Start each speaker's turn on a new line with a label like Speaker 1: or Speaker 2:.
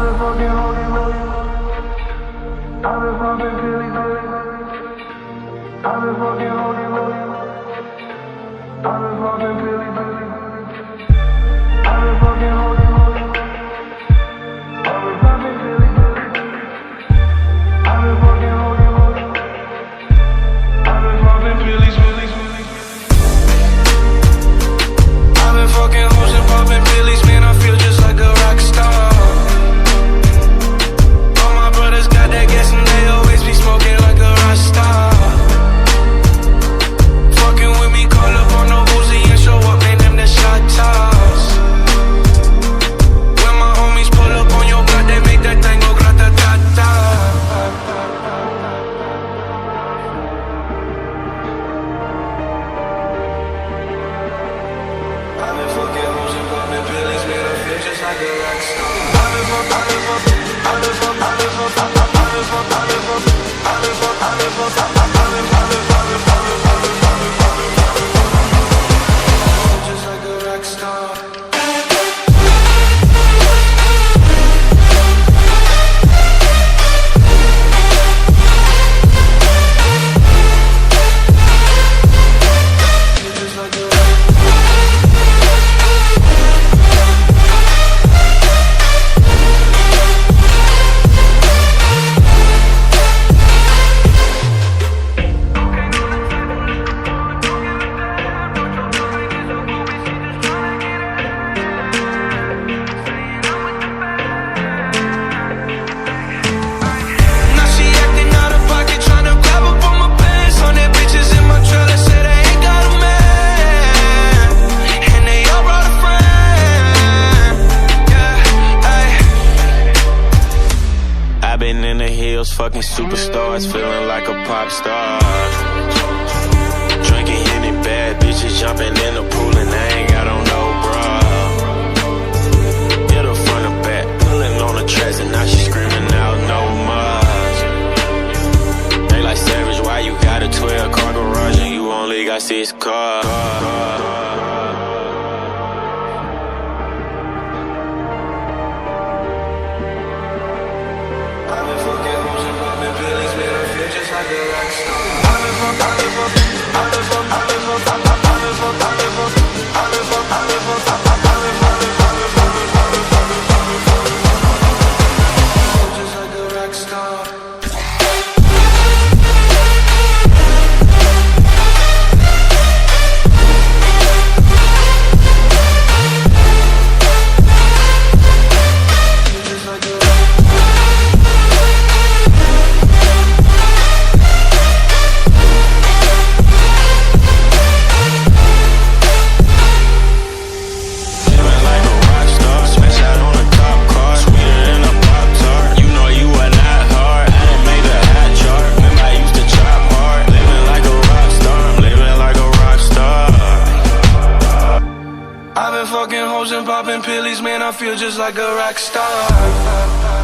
Speaker 1: been fucking holding, I've been popping pillies, I've been fucking holding, I've been popping pillies, I've been fucking holding, I've been popping pillies, I've been fucking holding, I've been popping pillies, I've been fucking hoes and popping pillies, man, I feel just like a rock star. All my brothers got that gas and they always be smoking like a rock star. Fucking with me, call up on the Uzi and show up, man, them the shot toss. When my homies pull up on your block, they make that thing go grata-ta-ta. I've been fucking hoes and popping pillies, man, I feel just like a rock star. Just like a rock star.
Speaker 2: In the hills, fucking superstars, feeling like a pop star. Drinking any bad bitches, jumping in the pool and I ain't got on no bra. Hit her front or back, pulling on the tracks and now she screaming out no more. They like Savage, why you got a 12-car garage and you only got 6 cars?
Speaker 1: Just like a rock star. I've been fucking hoes and popping pillies, man, I feel just like a rock star.